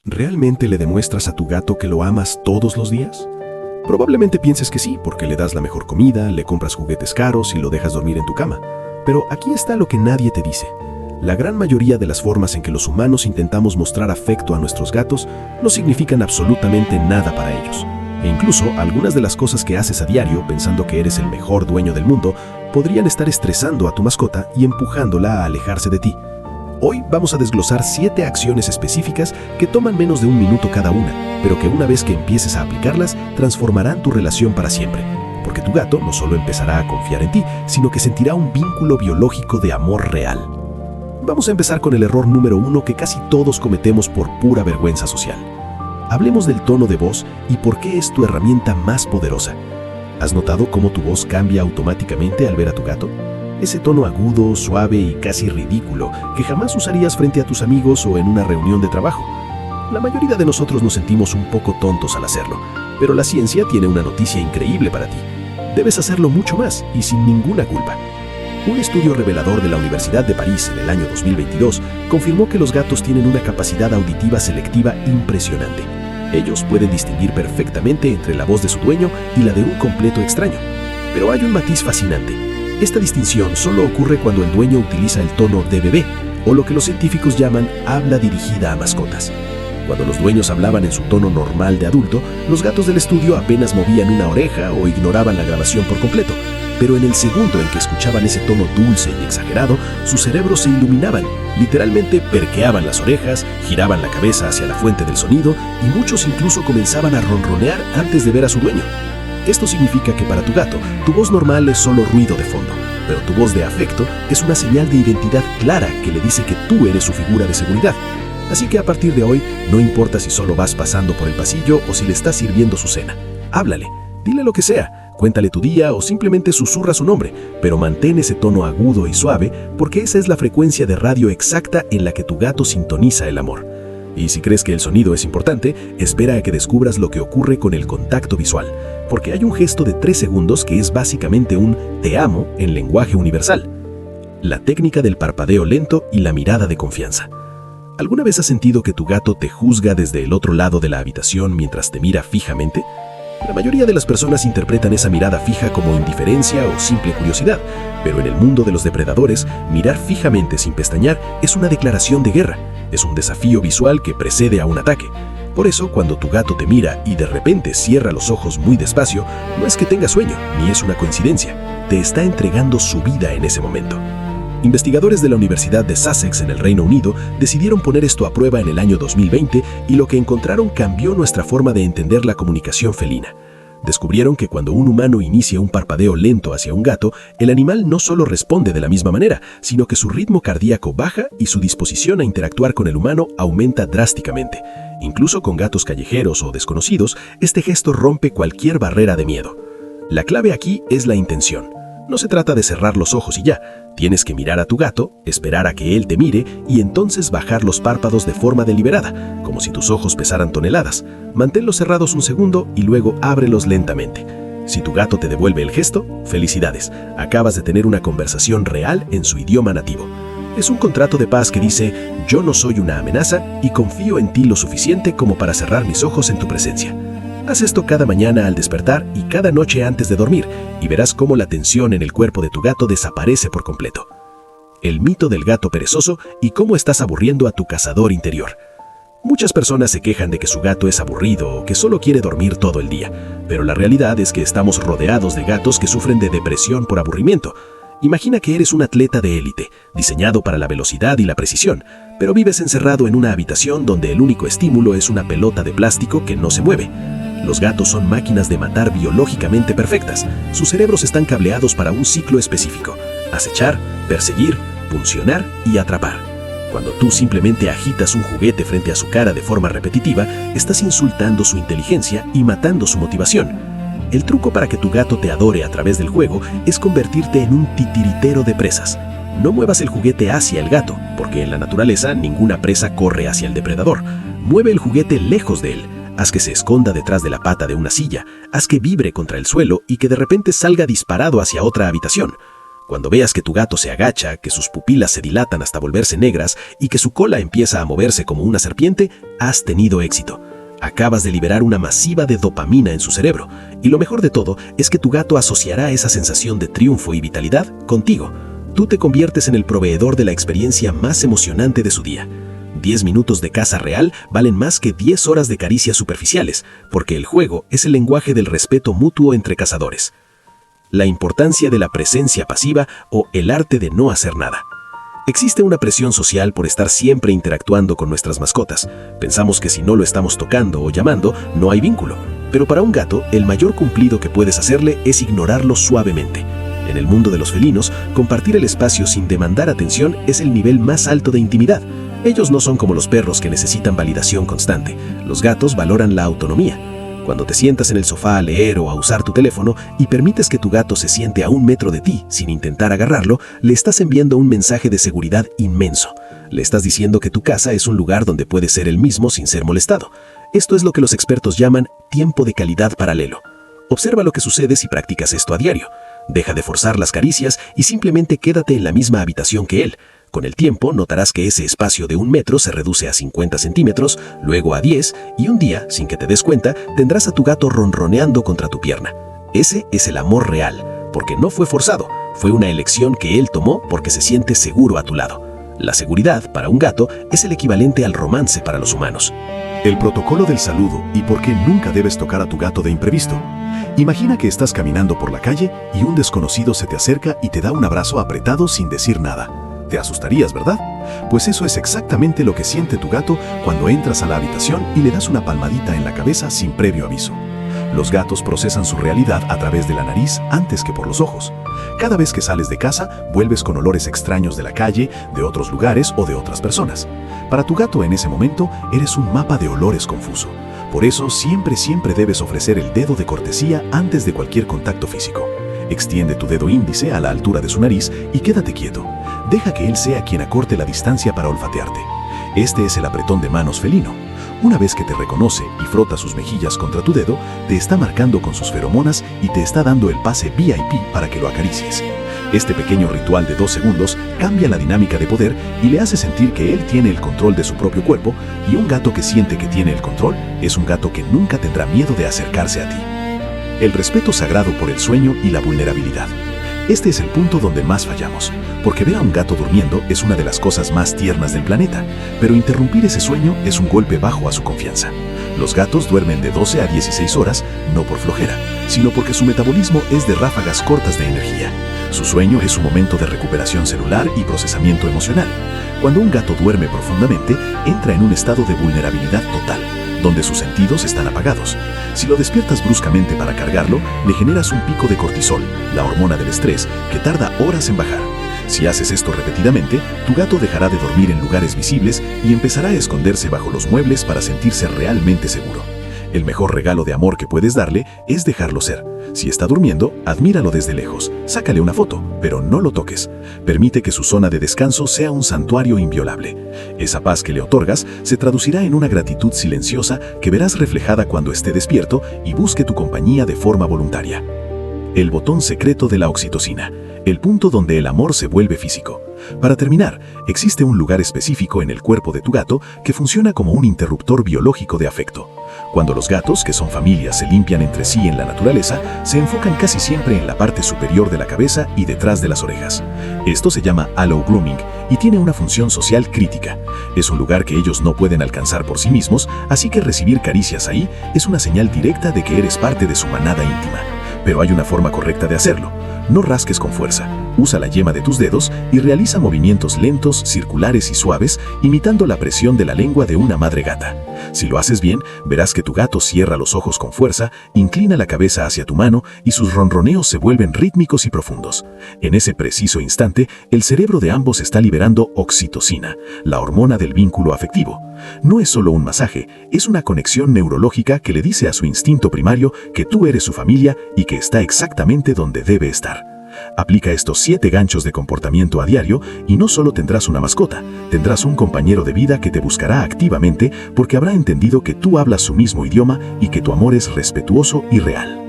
¿Realmente le demuestras a tu gato que lo amas todos los días? Probablemente pienses que sí, porque le das la mejor comida, le compras juguetes caros y lo dejas dormir en tu cama. Pero aquí está lo que nadie te dice. La gran mayoría de las formas en que los humanos intentamos mostrar afecto a nuestros gatos no significan absolutamente nada para ellos. E incluso algunas de las cosas que haces a diario, pensando que eres el mejor dueño del mundo, podrían estar estresando a tu mascota y empujándola a alejarse de ti. Hoy vamos a desglosar 7 acciones específicas que toman menos de un minuto cada una, pero que una vez que empieces a aplicarlas, transformarán tu relación para siempre. Porque tu gato no solo empezará a confiar en ti, sino que sentirá un vínculo biológico de amor real. Vamos a empezar con el error número 1 que casi todos cometemos por pura vergüenza social. Hablemos del tono de voz y por qué es tu herramienta más poderosa. ¿Has notado cómo tu voz cambia automáticamente al ver a tu gato? Ese tono agudo, suave y casi ridículo que jamás usarías frente a tus amigos o en una reunión de trabajo. La mayoría de nosotros nos sentimos un poco tontos al hacerlo, pero la ciencia tiene una noticia increíble para ti. Debes hacerlo mucho más y sin ninguna culpa. Un estudio revelador de la Universidad de París en el año 2022 confirmó que los gatos tienen una capacidad auditiva selectiva impresionante. Ellos pueden distinguir perfectamente entre la voz de su dueño y la de un completo extraño. Pero hay un matiz fascinante. Esta distinción solo ocurre cuando el dueño utiliza el tono de bebé, o lo que los científicos llaman habla dirigida a mascotas. Cuando los dueños hablaban en su tono normal de adulto, los gatos del estudio apenas movían una oreja o ignoraban la grabación por completo. Pero en el segundo en que escuchaban ese tono dulce y exagerado, sus cerebros se iluminaban, literalmente perqueaban las orejas, giraban la cabeza hacia la fuente del sonido y muchos incluso comenzaban a ronronear antes de ver a su dueño. Esto significa que para tu gato, tu voz normal es solo ruido de fondo, pero tu voz de afecto es una señal de identidad clara que le dice que tú eres su figura de seguridad. Así que a partir de hoy, no importa si solo vas pasando por el pasillo o si le estás sirviendo su cena. Háblale, dile lo que sea, cuéntale tu día o simplemente susurra su nombre, pero mantén ese tono agudo y suave porque esa es la frecuencia de radio exacta en la que tu gato sintoniza el amor. Y si crees que el sonido es importante, espera a que descubras lo que ocurre con el contacto visual, porque hay un gesto de 3 segundos que es básicamente un «te amo» en lenguaje universal. La técnica del parpadeo lento y la mirada de confianza. ¿Alguna vez has sentido que tu gato te juzga desde el otro lado de la habitación mientras te mira fijamente? La mayoría de las personas interpretan esa mirada fija como indiferencia o simple curiosidad, pero en el mundo de los depredadores, mirar fijamente sin pestañear es una declaración de guerra, es un desafío visual que precede a un ataque. Por eso, cuando tu gato te mira y de repente cierra los ojos muy despacio, no es que tenga sueño, ni es una coincidencia, te está entregando su vida en ese momento. Investigadores de la Universidad de Sussex en el Reino Unido decidieron poner esto a prueba en el año 2020 y lo que encontraron cambió nuestra forma de entender la comunicación felina. Descubrieron que cuando un humano inicia un parpadeo lento hacia un gato, el animal no solo responde de la misma manera, sino que su ritmo cardíaco baja y su disposición a interactuar con el humano aumenta drásticamente. Incluso con gatos callejeros o desconocidos, este gesto rompe cualquier barrera de miedo. La clave aquí es la intención. No se trata de cerrar los ojos y ya. Tienes que mirar a tu gato, esperar a que él te mire y entonces bajar los párpados de forma deliberada, como si tus ojos pesaran toneladas. Manténlos cerrados un segundo y luego ábrelos lentamente. Si tu gato te devuelve el gesto, felicidades. Acabas de tener una conversación real en su idioma nativo. Es un contrato de paz que dice, yo no soy una amenaza y confío en ti lo suficiente como para cerrar mis ojos en tu presencia. Haz esto cada mañana al despertar y cada noche antes de dormir y verás cómo la tensión en el cuerpo de tu gato desaparece por completo. El mito del gato perezoso y cómo estás aburriendo a tu cazador interior. Muchas personas se quejan de que su gato es aburrido o que solo quiere dormir todo el día, pero la realidad es que estamos rodeados de gatos que sufren de depresión por aburrimiento. Imagina que eres un atleta de élite, diseñado para la velocidad y la precisión, pero vives encerrado en una habitación donde el único estímulo es una pelota de plástico que no se mueve. Los gatos son máquinas de matar biológicamente perfectas. Sus cerebros están cableados para un ciclo específico: acechar, perseguir, puncionar y atrapar. Cuando tú simplemente agitas un juguete frente a su cara de forma repetitiva, estás insultando su inteligencia y matando su motivación. El truco para que tu gato te adore a través del juego es convertirte en un titiritero de presas. No muevas el juguete hacia el gato, porque en la naturaleza ninguna presa corre hacia el depredador. Mueve el juguete lejos de él. Haz que se esconda detrás de la pata de una silla, haz que vibre contra el suelo y que de repente salga disparado hacia otra habitación. Cuando veas que tu gato se agacha, que sus pupilas se dilatan hasta volverse negras y que su cola empieza a moverse como una serpiente, has tenido éxito. Acabas de liberar una masiva de dopamina en su cerebro, y lo mejor de todo es que tu gato asociará esa sensación de triunfo y vitalidad contigo. Tú te conviertes en el proveedor de la experiencia más emocionante de su día. 10 minutos de caza real valen más que 10 horas de caricias superficiales, porque el juego es el lenguaje del respeto mutuo entre cazadores. La importancia de la presencia pasiva o el arte de no hacer nada. Existe una presión social por estar siempre interactuando con nuestras mascotas. Pensamos que si no lo estamos tocando o llamando, no hay vínculo. Pero para un gato, el mayor cumplido que puedes hacerle es ignorarlo suavemente. En el mundo de los felinos, compartir el espacio sin demandar atención es el nivel más alto de intimidad. Ellos no son como los perros que necesitan validación constante. Los gatos valoran la autonomía. Cuando te sientas en el sofá a leer o a usar tu teléfono y permites que tu gato se siente a 1 metro de ti sin intentar agarrarlo, le estás enviando un mensaje de seguridad inmenso. Le estás diciendo que tu casa es un lugar donde puedes ser él mismo sin ser molestado. Esto es lo que los expertos llaman tiempo de calidad paralelo. Observa lo que sucede si practicas esto a diario. Deja de forzar las caricias y simplemente quédate en la misma habitación que él. Con el tiempo notarás que ese espacio de 1 metro se reduce a 50 centímetros, luego a 10, y un día, sin que te des cuenta, tendrás a tu gato ronroneando contra tu pierna. Ese es el amor real, porque no fue forzado, fue una elección que él tomó porque se siente seguro a tu lado. La seguridad, para un gato, es el equivalente al romance para los humanos. El protocolo del saludo y por qué nunca debes tocar a tu gato de imprevisto. Imagina que estás caminando por la calle y un desconocido se te acerca y te da un abrazo apretado sin decir nada. Te asustarías, ¿verdad? Pues eso es exactamente lo que siente tu gato cuando entras a la habitación y le das una palmadita en la cabeza sin previo aviso. Los gatos procesan su realidad a través de la nariz antes que por los ojos. Cada vez que sales de casa, vuelves con olores extraños de la calle, de otros lugares o de otras personas. Para tu gato en ese momento, eres un mapa de olores confuso. Por eso, siempre debes ofrecer el dedo de cortesía antes de cualquier contacto físico. Extiende tu dedo índice a la altura de su nariz y quédate quieto. Deja que él sea quien acorte la distancia para olfatearte. Este es el apretón de manos felino. Una vez que te reconoce y frota sus mejillas contra tu dedo, te está marcando con sus feromonas y te está dando el pase VIP para que lo acaricies. Este pequeño ritual de 2 segundos cambia la dinámica de poder y le hace sentir que él tiene el control de su propio cuerpo, y un gato que siente que tiene el control es un gato que nunca tendrá miedo de acercarse a ti. El respeto sagrado por el sueño y la vulnerabilidad. Este es el punto donde más fallamos, porque ver a un gato durmiendo es una de las cosas más tiernas del planeta, pero interrumpir ese sueño es un golpe bajo a su confianza. Los gatos duermen de 12 a 16 horas, no por flojera, sino porque su metabolismo es de ráfagas cortas de energía. Su sueño es un momento de recuperación celular y procesamiento emocional. Cuando un gato duerme profundamente, entra en un estado de vulnerabilidad total, donde sus sentidos están apagados. Si lo despiertas bruscamente para cargarlo, le generas un pico de cortisol, la hormona del estrés, que tarda horas en bajar. Si haces esto repetidamente, tu gato dejará de dormir en lugares visibles y empezará a esconderse bajo los muebles para sentirse realmente seguro. El mejor regalo de amor que puedes darle es dejarlo ser. Si está durmiendo, admíralo desde lejos, sácale una foto, pero no lo toques. Permite que su zona de descanso sea un santuario inviolable. Esa paz que le otorgas se traducirá en una gratitud silenciosa que verás reflejada cuando esté despierto y busque tu compañía de forma voluntaria. El botón secreto de la oxitocina, el punto donde el amor se vuelve físico. Para terminar, existe un lugar específico en el cuerpo de tu gato que funciona como un interruptor biológico de afecto. Cuando los gatos, que son familias, se limpian entre sí en la naturaleza, se enfocan casi siempre en la parte superior de la cabeza y detrás de las orejas. Esto se llama allow grooming y tiene una función social crítica. Es un lugar que ellos no pueden alcanzar por sí mismos, así que recibir caricias ahí es una señal directa de que eres parte de su manada íntima. Pero hay una forma correcta de hacerlo. No rasques con fuerza. Usa la yema de tus dedos y realiza movimientos lentos, circulares y suaves, imitando la presión de la lengua de una madre gata. Si lo haces bien, verás que tu gato cierra los ojos con fuerza, inclina la cabeza hacia tu mano y sus ronroneos se vuelven rítmicos y profundos. En ese preciso instante, el cerebro de ambos está liberando oxitocina, la hormona del vínculo afectivo. No es solo un masaje, es una conexión neurológica que le dice a su instinto primario que tú eres su familia y que está exactamente donde debe estar. Aplica estos 7 ganchos de comportamiento a diario y no solo tendrás una mascota, tendrás un compañero de vida que te buscará activamente porque habrá entendido que tú hablas su mismo idioma y que tu amor es respetuoso y real.